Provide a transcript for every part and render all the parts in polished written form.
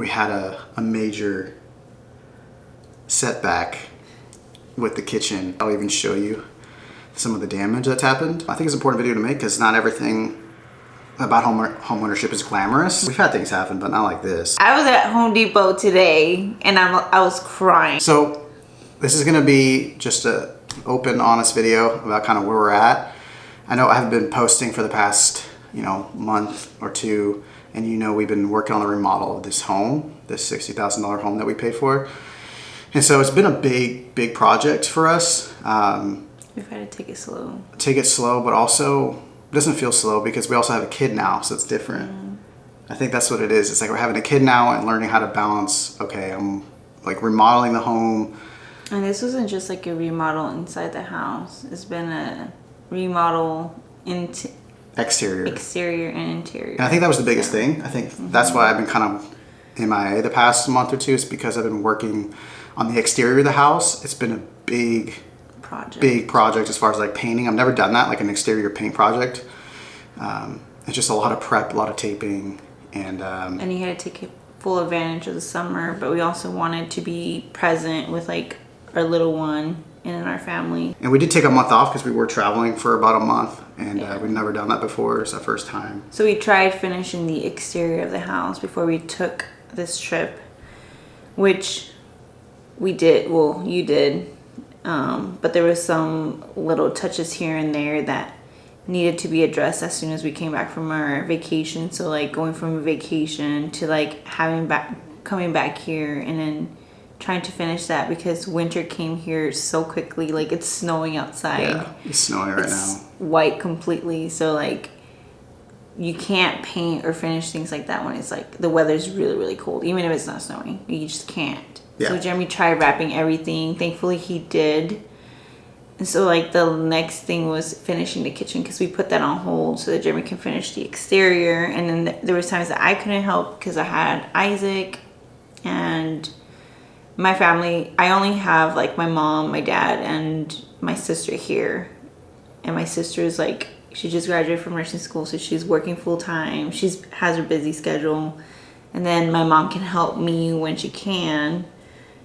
we had a major setback with the kitchen. I'll even show you some of the damage that's happened. I think it's an important video to make because not everything about home ownership is glamorous. We've had things happen, but not like this. I was at Home Depot today and I was crying. So this is gonna be just a open, honest video about kind of where we're at. I know I've been posting for the past, month or two, and we've been working on the remodel of this home, this $60,000 home that we paid for. And so it's been a big project for us. We've had to take it slow. But also it doesn't feel slow because we also have a kid now, so it's different. I think that's what it is. It's like we're having a kid now and learning how to balance, okay, I'm like remodeling the home. And this wasn't just like a remodel inside the house. It's been a remodel into exterior and interior. And I think that was the biggest thing. I think that's why I've been kind of MIA the past month or two. It's because I've been working on the exterior of the house. It's been a big project as far as like painting. I've never done that, like an exterior paint project. It's just a lot of prep, a lot of taping, and you had to take full advantage of the summer, but we also wanted to be present with like our little one and in our family. And we did take a month off because we were traveling for about a month, and we'd never done that before. It's our first time. So we tried finishing the exterior of the house before we took this trip, which we did. Well, you did. But there was some little touches here and there that needed to be addressed as soon as we came back from our vacation. So like going from a vacation to like coming back here and then trying to finish that because winter came here so quickly. Like it's snowing outside. Yeah, it's snowing right now. White completely. So like you can't paint or finish things like that when it's like the weather's really cold. Even if it's not snowing, you just can't. Yeah. So Jeremy tried wrapping everything. Thankfully he did. And so like the next thing was finishing the kitchen because we put that on hold so that Jeremy can finish the exterior. And then there was times that I couldn't help because I had Isaac and my family. I only have like my mom, my dad, and my sister here. And my sister is like, she just graduated from nursing school, so she's working full time. She has her busy schedule. And then my mom can help me when she can.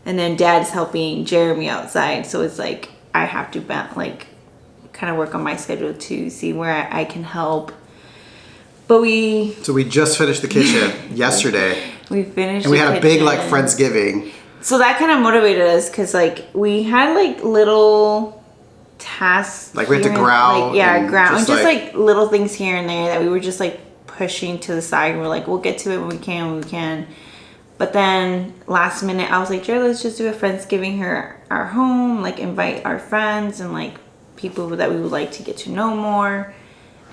And then dad's helping Jeremy outside. So it's like I have to kind of work on my schedule to see where I can help. But So we just finished the kitchen yesterday. We finished and we had a big like Friendsgiving. So that kind of motivated us because like we had like little tasks. Like we had to grout. Just like little things here and there that we were just like pushing to the side. We're like, we'll get to it when we can. But then last minute, I was like, Jared, let's just do a Friendsgiving here at our home. Like invite our friends and like people that we would like to get to know more.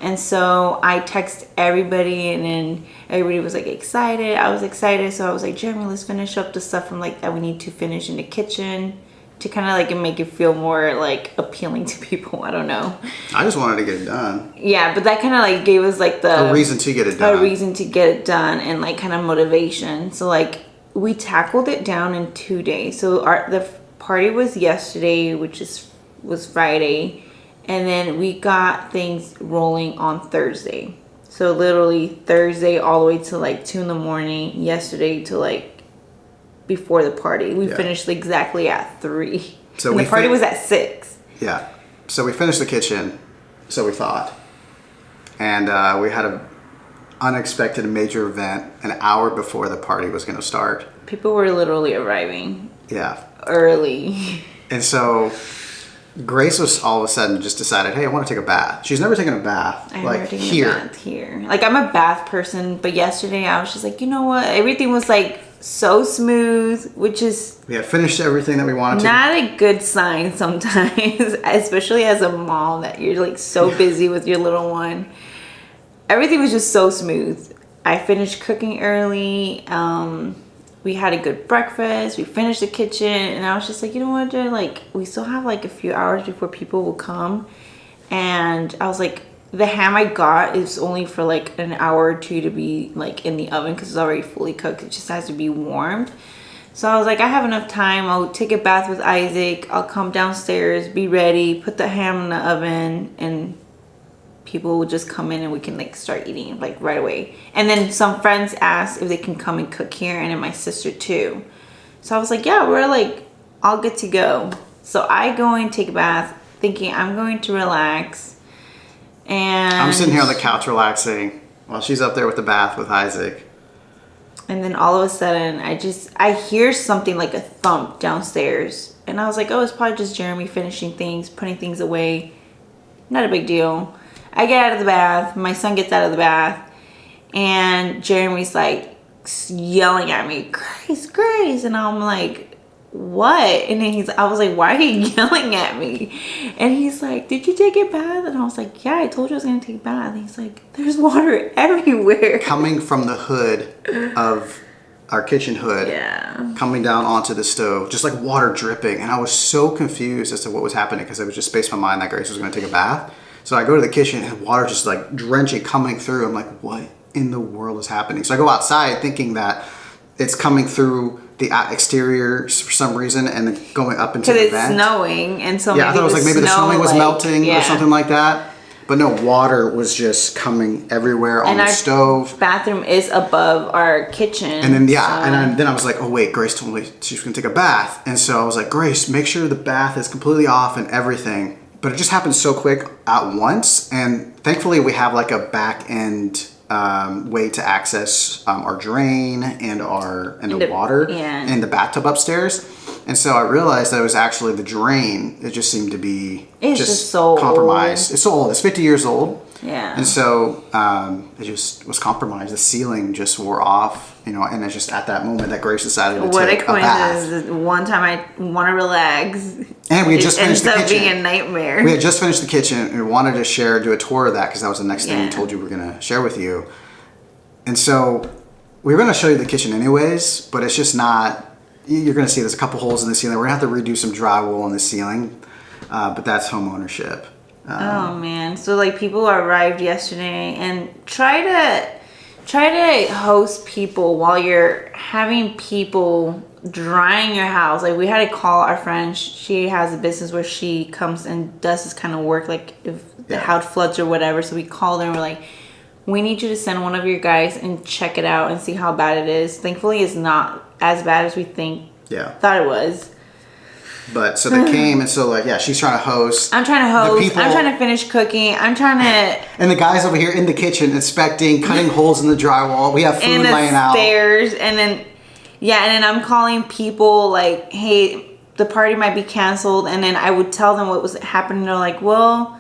And so I text everybody and then everybody was like excited. I was excited. So I was like, Jeremy, let's finish up the stuff from like that we need to finish in the kitchen to kind of like make it feel more like appealing to people. I don't know. I just wanted to get it done. Yeah, but that kind of like gave us like a reason to get it done. A reason to get it done and like kind of motivation. So like we tackled it down in 2 days. So the party was yesterday, which was Friday. And then we got things rolling on Thursday. So literally Thursday all the way to like 2 a.m. Yesterday to like before the party. We finished exactly at 3. So and the party was at 6. Yeah. So we finished the kitchen. So we thought. And we had an unexpected major event an hour before the party was going to start. People were literally arriving. Yeah. Early. And so Grace was all of a sudden just decided, hey, I want to take a bath. She's never taken a bath. I've never taken a bath here. Like I'm a bath person, but yesterday I was just like, you know what? Everything was like so smooth, which is we had finished everything that we wanted to. Not a good sign sometimes, especially as a mom that you're like so busy with your little one. Everything was just so smooth. I finished cooking early. We had a good breakfast. We finished the kitchen, and I was just like, you know what, Jen? Like, we still have like a few hours before people will come. And I was like, the ham I got is only for like an hour or two to be like in the oven because it's already fully cooked. It just has to be warmed. So I was like, I have enough time. I'll take a bath with Isaac. I'll come downstairs, be ready, put the ham in the oven, and people will just come in and we can like start eating like right away. And then some friends asked if they can come and cook here, and then my sister too. So I was like, yeah, we're like all good to go. So I go and take a bath thinking I'm going to relax. And I'm sitting here on the couch relaxing while she's up there with the bath with Isaac. And then all of a sudden I hear something like a thump downstairs. And I was like, oh, it's probably just Jeremy finishing things, putting things away. Not a big deal. I get out of the bath. My son gets out of the bath. And Jeremy's like yelling at me, Grace, Grace. And I'm like, what? And then I was like, why are you yelling at me? And he's like, did you take a bath? And I was like, yeah, I told you I was going to take a bath. And he's like, there's water everywhere. Coming from the hood of our kitchen hood, coming down onto the stove, just like water dripping. And I was so confused as to what was happening because it was just spaced my mind that Grace was going to take a bath. So I go to the kitchen and water just like drenching coming through. I'm like, what in the world is happening? So I go outside thinking that it's coming through the exterior for some reason and then going up into the vent. Because it's snowing, and so I thought it was like maybe the snowing was melting or something like that. But no, water was just coming everywhere on the stove. Bathroom is above our kitchen. And then then I was like, oh wait, Grace told me she was gonna take a bath, and so I was like, Grace, make sure the bath is completely off and everything. But it just happened so quick at once, and thankfully we have like a back end way to access our drain and the water in the bathtub upstairs. And so I realized that it was actually the drain. It just seemed to be just so compromised. Old. It's so old. It's 50 years old. Yeah. And so it just was compromised. The ceiling just wore off, and it's just at that moment that Grace decided to take a bath. One time I want to relax. And we had just finished the kitchen. It ends up being a nightmare. We had just finished the kitchen and we wanted to do a tour of that because that was the next thing we told you we were going to share with you. And so we were going to show you the kitchen anyways, but it's just not... You're going to see there's a couple holes in the ceiling. We're going to have to redo some drywall in the ceiling, but that's home ownership. Oh man! So like people arrived yesterday, and try to host people while you're having people drying your house. Like we had to call our friend. She has a business where she comes and does this kind of work, like if the house floods or whatever. So we called her and we're like, we need you to send one of your guys and check it out and see how bad it is. Thankfully, it's not as bad as we thought it was. But so they came, and so she's trying to host. I'm trying to host. I'm trying to finish cooking. I'm trying to. And the guys over here in the kitchen inspecting, cutting holes in the drywall. We have food laying out. Stairs, and then I'm calling people like, hey, the party might be canceled, and then I would tell them what was happening. They're like, well,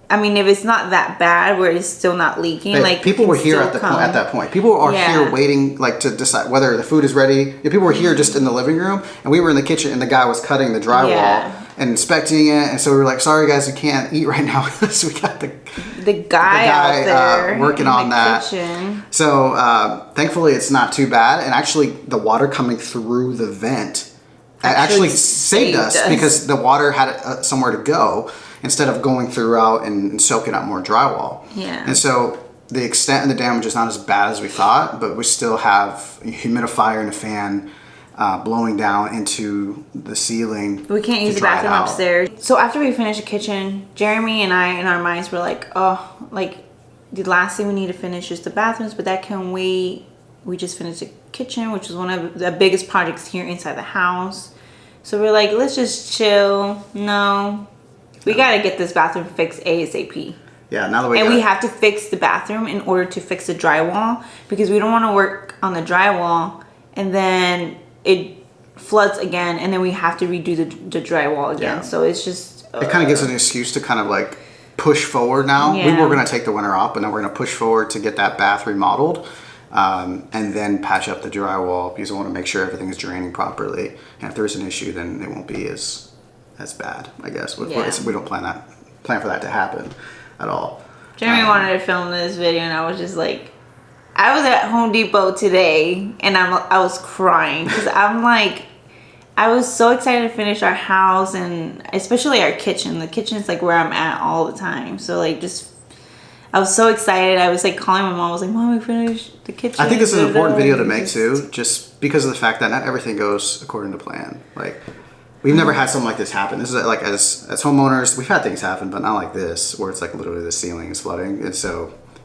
I mean, if it's not that bad, where it's still not leaking, people were here at that point. People are here waiting, to decide whether the food is ready. People were here just in the living room, and we were in the kitchen, and the guy was cutting the drywall and inspecting it. And so we were like, "Sorry, guys, we can't eat right now." So we got the guy out there working on that. Kitchen. So thankfully, it's not too bad. And actually, the water coming through the vent actually saved us because the water had somewhere to go, instead of going throughout and soaking up more drywall. Yeah. And so the extent of the damage is not as bad as we thought, but we still have a humidifier and a fan blowing down into the ceiling. We can't use the bathroom upstairs. So after we finished the kitchen, Jeremy and I, in our minds, were like, oh, the last thing we need to finish is the bathrooms, but that can wait. We just finished the kitchen, which is one of the biggest projects here inside the house. So we're like, let's just chill. No. We gotta get this bathroom fixed ASAP. Yeah, now that we have to fix the bathroom in order to fix the drywall, because we don't want to work on the drywall and then it floods again, and then we have to redo the drywall again. So it's just it kind of gives an excuse to kind of push forward now. We were gonna take the winter off, but now we're gonna push forward to get that bath remodeled. And then patch up the drywall because I want to make sure everything is draining properly. And if there's an issue, then it won't be as bad, I guess. We don't plan for that to happen at all. Jeremy wanted to film this video, and I was just like, I was at Home Depot today, and I was crying because I was so excited to finish our house, and especially our kitchen. The kitchen is where I'm at all the time. So I was so excited. I was calling my mom. I was like, Mom, we finished the kitchen. I think this is an important video to make too, just because of the fact that not everything goes according to plan. We've never had something like this happen. This is like, as homeowners, we've had things happen, but not like this, where it's like literally the ceiling is flooding.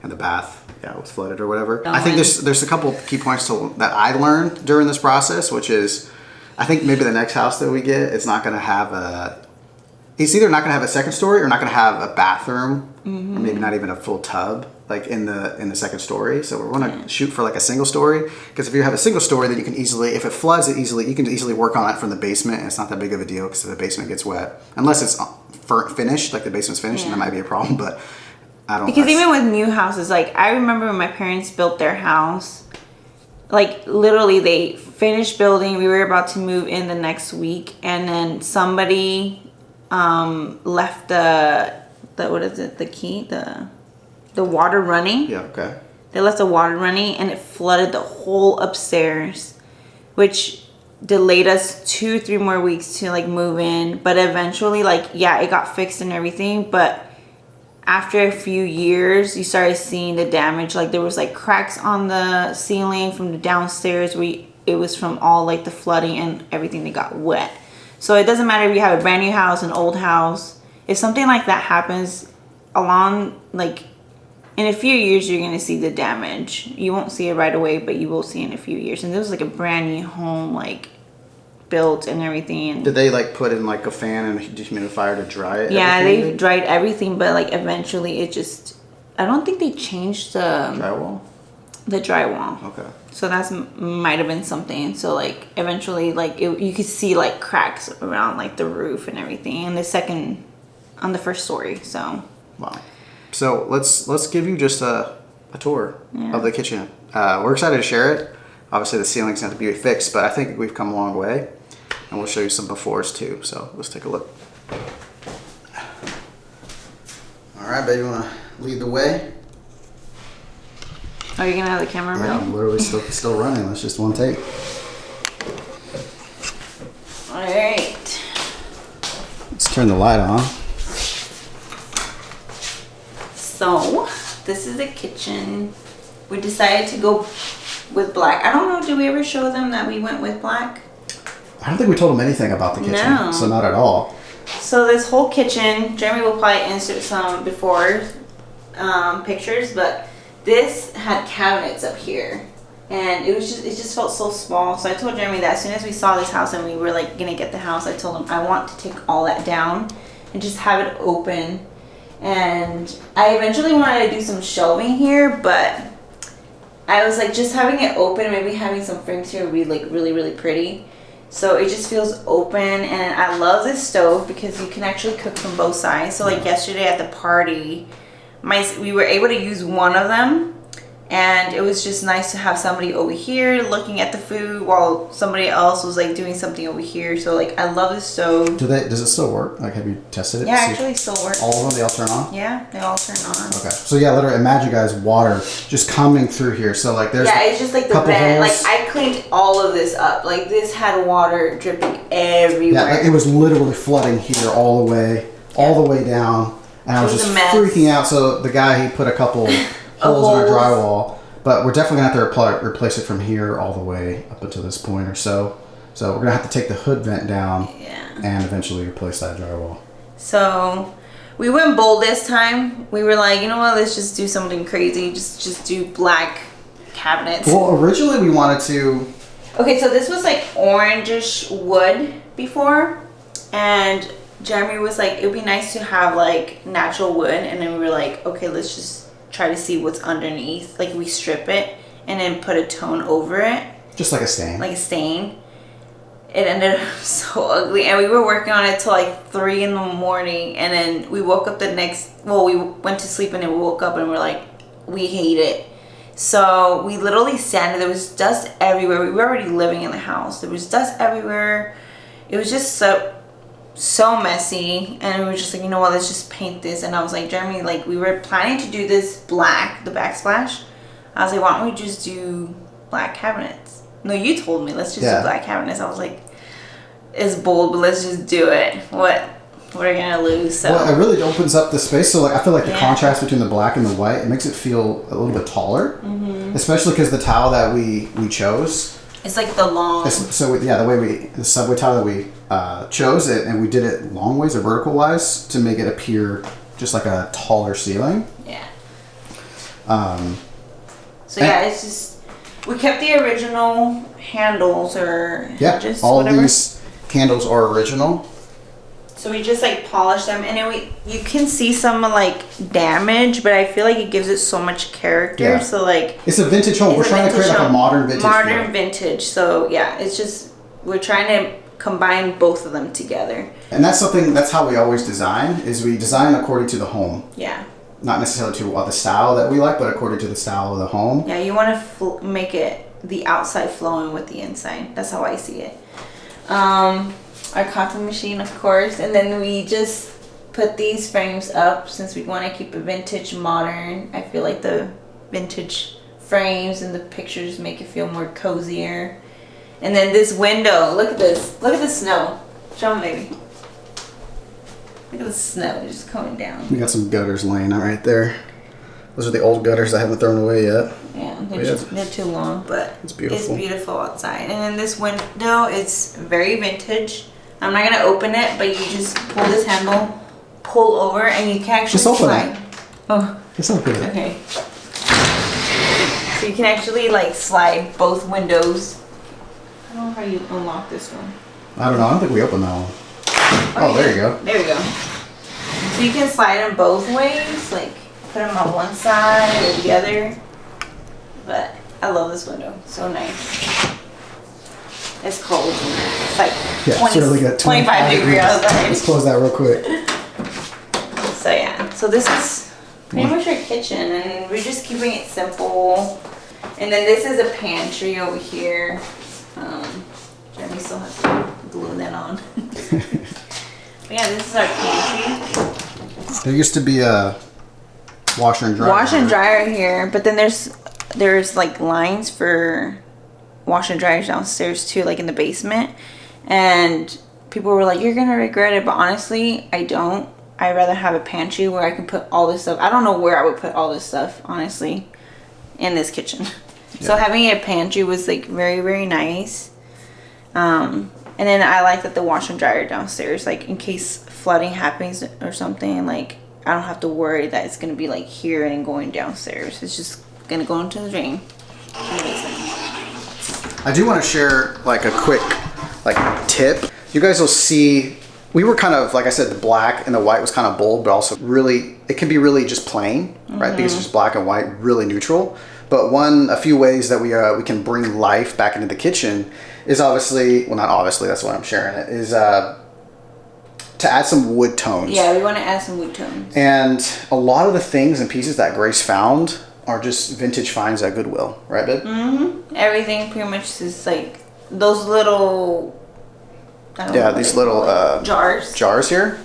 And the bath, was flooded or whatever. I think there's a couple key points that I learned during this process, which is, I think maybe the next house that we get, it's not going to have it's either not going to have a second story or not going to have a bathroom, or maybe not even a full tub, like in the second story. So we're going to shoot for like a single story, because if you have a single story, then you can easily, if it floods, you can easily work on it from the basement, and it's not that big of a deal because if the basement gets wet, unless it's finished, like the basement's finished, and that might be a problem. But I don't. Because even with new houses, like I remember when my parents built their house, like literally they finished building. We were about to move in the next week, and then somebody left the what is it, the water running. Yeah, okay. They left the water running and it flooded the whole upstairs, which delayed us 2-3 more weeks to like move in. But eventually, like, yeah, it got fixed and everything, but after a few years you started seeing the damage. Like there was like cracks on the ceiling from the downstairs. It was from all like the flooding and everything that got wet. So it doesn't matter if you have a brand new house, an old house. If something like that happens along, like in a few years, you're going to see the damage. You won't see it right away, but you will see in a few years. And this was like a brand new home, like built and everything. And did they like put in like a fan and a dehumidifier to dry it? yeah, they dried everything, but like eventually it just, I don't think they changed the drywall. The drywall. Okay. So that's might have been something. So like eventually, like you could see like cracks around like the roof and everything, and on the first story. So wow. So let's give you just a tour of the kitchen. We're excited to share it. Obviously the ceiling's going to be fixed, but I think we've come a long way, and we'll show you some befores too. So let's take a look. All right, baby, you want to lead the way? Are you gonna have the camera running? Yeah, I'm literally still running. That's just one take. All right. Let's turn the light on. So this is the kitchen. We decided to go with black. I don't know, did we ever show them that we went with black? I don't think we told them anything about the kitchen. No. So not at all. So this whole kitchen, Jeremy will probably insert some before pictures, but this had cabinets up here, and it just felt so small. So I told Jeremy that as soon as we saw this house and we were like gonna get the house, I told him I want to take all that down and just have it open. And I eventually wanted to do some shelving here, but I was like, just having it open and maybe having some frames here would be like really, really pretty. So it just feels open, and I love this stove because you can actually cook from both sides. So like yesterday at the party, we were able to use one of them, and it was just nice to have somebody over here looking at the food while somebody else was like doing something over here. So like I love the stove. Does it still work? Like, have you tested it? Yeah, actually it still works. All of them, they all turn on? Yeah, they all turn on. Okay. So yeah, literally imagine guys water just coming through here. So like there's it's just like the vent. Like I cleaned all of this up. Like this had water dripping everywhere. Yeah, like it was literally flooding here all the way down. And I was just freaking out. So the guy, he put a couple holes in our drywall, but we're definitely gonna have to replace it from here all the way up until this point or so. So we're gonna have to take the hood vent down and eventually replace that drywall. So we went bold this time. We were like, you know what, let's just do something crazy. Just do black cabinets. Well, originally we wanted to. Okay, so this was like orangish wood before, and Jeremy was like, it would be nice to have like natural wood, and then we were like, okay, let's just try to see what's underneath. Like we strip it and then put a tone over it. Just like a stain. Like a stain. It ended up so ugly, and we were working on it till like 3 in the morning, and then we woke up we went to sleep and then we woke up and we're like, we hate it. So we literally sanded. There was dust everywhere. We were already living in the house. There was dust everywhere. It was just so messy, and we were just like, you know what, let's just paint this. And I was like, Jeremy, like we were planning to do this black, the backsplash. I was like, why don't we just do black cabinets? No, you told me let's just do black cabinets. I was like, it's bold, but let's just do it. What we're gonna lose. So well, it really opens up the space. So like I feel like the contrast between the black and the white, it makes it feel a little bit taller. Especially because the tile that we chose, It's like the long. So yeah, the subway tile that we chose it, and we did it long ways or vertical wise to make it appear just like a taller ceiling. Yeah. So yeah, it's just we kept the original handles or hinges, all whatever. of these handles are original. So we just like polished them, and then you can see some like damage, but I feel like it gives it so much character. Yeah. So like it's a vintage home. We're trying to create like a modern vintage. Modern vintage. So yeah, it's just we're trying to combine both of them together. And that's how we always design. Is we design according to the home. Yeah. Not necessarily to the style that we like, but according to the style of the home. Yeah, you want to make it the outside flowing with the inside. That's how I see it. Our coffee machine, of course, and then we just put these frames up since we want to keep it vintage, modern. I feel like the vintage frames and the pictures make it feel more cozier. And then this window, look at this. Look at the snow. Show them, baby. Look at the snow just coming down. We got some gutters laying out right there. Those are the old gutters I haven't thrown away yet. Yeah, they're too long, but it's beautiful. It's beautiful outside. And then this window, it's very vintage. I'm not gonna open it, but you just pull this handle, pull over, and you can actually just open slide. it. Oh, just open it. Okay. So you can actually like slide both windows. I don't know how you unlock this one. I don't know. I don't think we opened that one. Oh, there you go. There we go. So you can slide them both ways, like put them on one side or the other. But I love this window. So nice. It's cold. It's like 25 degrees outside. Let's close that real quick. So yeah. So this is pretty much our kitchen, and we're just keeping it simple. And then this is a pantry over here. Jeremy still has to glue that on. But yeah, this is our pantry. There used to be a washer and dryer. Washer and dryer here, but then there's like lines for washer and dryers downstairs too, like in the basement. And people were like, "You're gonna regret it," but honestly, I don't. I'd rather have a pantry where I can put all this stuff. I don't know where I would put all this stuff, honestly, in this kitchen. Yeah. So having a pantry was like very, very nice. And then I like that the washer and dryer downstairs, like in case flooding happens or something, like I don't have to worry that it's gonna be like here and going downstairs. It's just gonna go into the drain. I do want to share like a quick like tip. You guys will see we were kind of, like I said, the black and the white was kind of bold, but also really, it can be really just plain, right? Because it's just black and white, really neutral. But a few ways that we can bring life back into the kitchen is obviously, well, not obviously, that's why I'm sharing it, is to add some wood tones. Yeah, we want to add some wood tones. And a lot of the things and pieces that Grace found are just vintage finds at Goodwill, right, babe? Mm-hmm. Everything pretty much is like those little... these little jars here.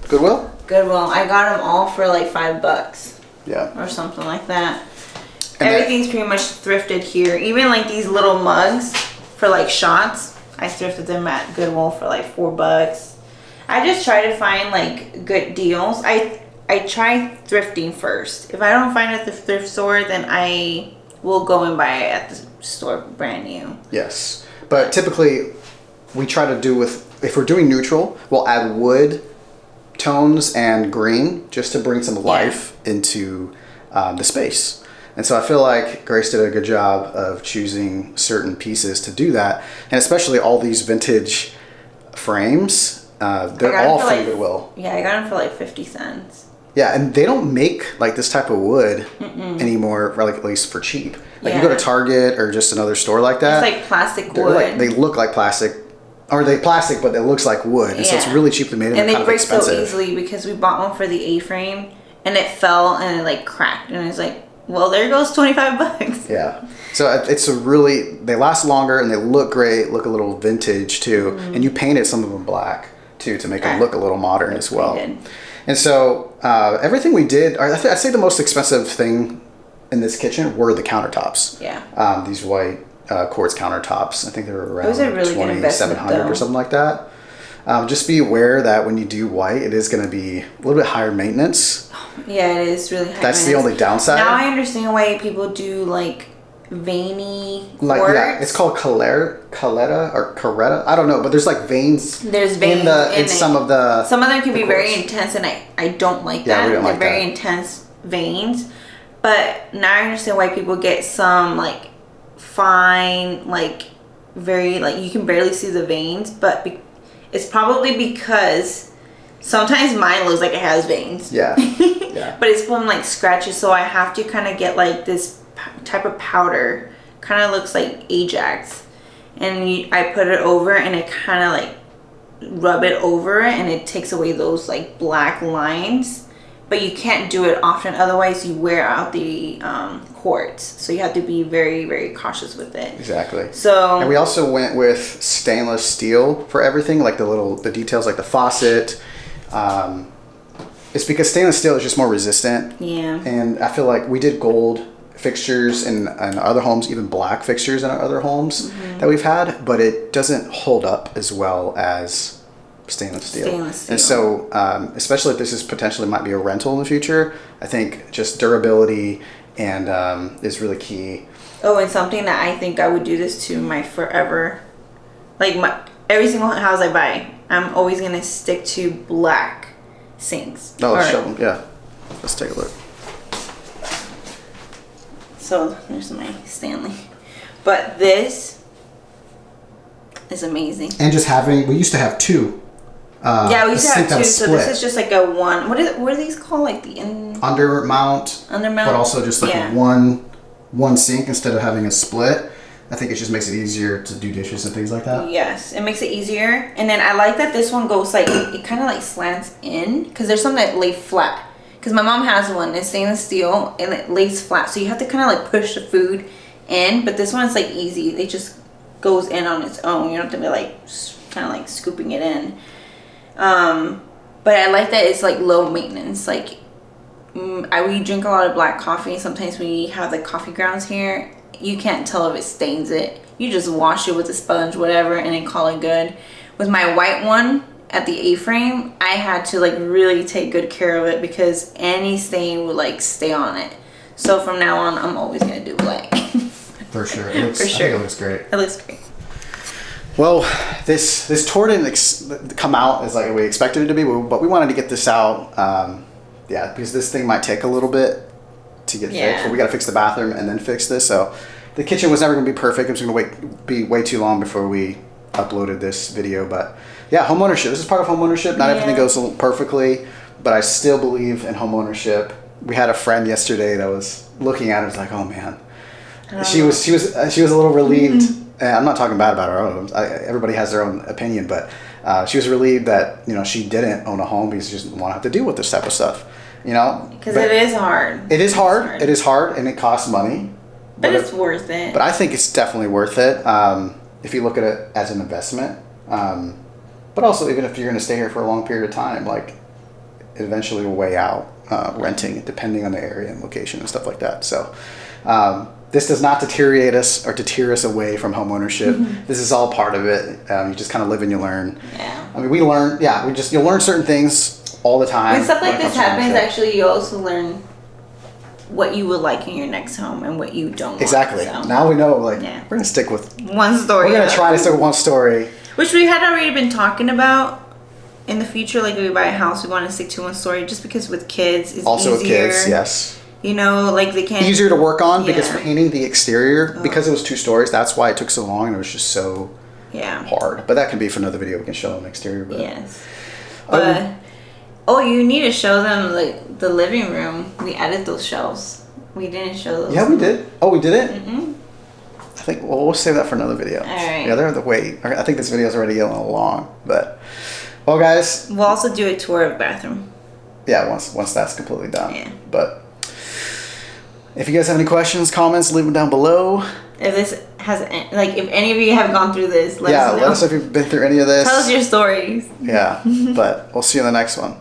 Goodwill? Goodwill. I got them all for like $5. Yeah. Or something like that. And everything's pretty much thrifted here. Even like these little mugs for like shots, I thrifted them at Goodwill for like $4. I just try to find like good deals. I try thrifting first. If I don't find it at the thrift store, then I will go and buy it at the store brand new. Yes. But typically we try to do if we're doing neutral, we'll add wood tones and green just to bring some life into the space. And so I feel like Grace did a good job of choosing certain pieces to do that. And especially all these vintage frames, they're all from Goodwill. Yeah, I got them for like 50 cents. Yeah, and they don't make like this type of wood anymore, or like at least for cheap. Like you go to Target or just another store like that. It's like plastic wood. They look like plastic. Or they plastic, but it looks like wood. And so it's really cheaply made and they kind of break expensive. so easily because we bought one for the A-frame and it fell and it like cracked. And it's like, well, there goes $25. Yeah. So it's they last longer and they look great, look a little vintage too. And you painted some of them black too to make them look a little modern as well. And so everything we did, I'd say the most expensive thing in this kitchen were the countertops. Yeah. These white quartz countertops. I think they were around really $2,700 or something like that. Just be aware that when you do white, it is going to be a little bit higher maintenance. Yeah, it is really high That's the only downside. Now I understand why people do like veiny like quartz. yeah, it's called Caletta or Caretta. I don't know, but there's like veins. There's veins in some of the. Some of them can be quartz. very intense, and I don't like Yeah, that. we don't They're like very that. intense veins. But now I understand why people get some like fine, like very like you can barely see the veins, but it's probably because sometimes mine looks like it has veins. Yeah. Yeah. But it's from like scratches, so I have to kind of get like this type of powder, kind of looks like Ajax, and I put it over, and it kind of like rub it over, and it takes away those like black lines. But you can't do it often, otherwise you wear out the quartz. So you have to be very, very cautious with it. Exactly. So and we also went with stainless steel for everything, like the details, like the faucet. It's because stainless steel is just more resistant. Yeah. And I feel like we did gold fixtures in other homes, even black fixtures in our other homes that we've had, but it doesn't hold up as well as stainless steel. And so, especially if this is potentially might be a rental in the future, I think just durability and is really key. Oh, and something that I think I would do this to my forever, like every single house I buy, I'm always gonna stick to black sinks. Oh, let's show them. Yeah, let's take a look. So there's my Stanley, but this is amazing. And just having, we used to have two. Yeah, we used to have two. So split. this is just like a one. What are these called? Like the Undermount, undermount, but also just like yeah. one sink instead of having a split. I think it just makes it easier to do dishes and things like that. Yes, it makes it easier. And then I like that this one goes like, it kind of like slants in, because there's some that lay flat. Because my mom has one, it's stainless steel, and it lays flat. So you have to kind of like push the food in, but this one's like easy. It just goes in on its own. You don't have to be like, kind of like scooping it in. But I like that it's like low maintenance. Like, we drink a lot of black coffee. Sometimes we have the coffee grounds here. You can't tell if it stains it. You just wash it with a sponge, whatever, and then call it good. With my white one at the A-frame, I had to like really take good care of it because any stain would like stay on it. So from now on, I'm always gonna do black. For sure. I think it looks great. It looks great. Well, this tour didn't come out as like we expected it to be, but we wanted to get this out. Yeah, because this thing might take a little bit to get fixed. So we got to fix the bathroom and then fix this. So the kitchen was never going to be perfect. It was going to be way too long before we uploaded this video. But yeah, homeownership. This is part of homeownership. Not everything goes perfectly, but I still believe in homeownership. We had a friend yesterday that was looking at it, was like, "Oh man," she was a little relieved. I'm not talking bad about her own. Everybody has their own opinion, but she was relieved that she didn't own a home because she didn't want to have to deal with this type of stuff. Because it is hard. It is hard. It is hard, and it costs money. But it's worth it. But I think it's definitely worth it if you look at it as an investment. But also, even if you're going to stay here for a long period of time, like it eventually will weigh out renting, depending on the area and location and stuff like that. So this does not deteriorate us or deter us away from homeownership. This is all part of it. You just kind of live and you learn. Yeah. I mean, we learn. Yeah, you'll learn certain things all the time. When stuff like this happens, actually, you also learn what you would like in your next home and what you don't. Exactly. Want, so. Now we know. Like we're gonna stick with one story. We're gonna try to stick with one story, which we had already been talking about. In the future, like if we buy a house, we want to stick to one story, just because with kids, it's also easier. With kids, yes. Like they can't. Easier to work on because painting the exterior because it was 2 stories. That's why it took so long and it was just so hard. But that can be for another video. We can show them exterior. But, yes. But you need to show them like the living room. We added those shelves. We didn't show those. Yeah, we did. Oh, we did it. I think we'll save that for another video. All right. Yeah, they're the wait. I think this video is already getting a little long, but well, guys. We'll also do a tour of the bathroom. Yeah, once that's completely done. Yeah. But if you guys have any questions, comments, leave them down below. If this has, if any of you have gone through this, let us know. Let us know if you've been through any of this. Tell us your stories. Yeah, but we'll see you in the next one.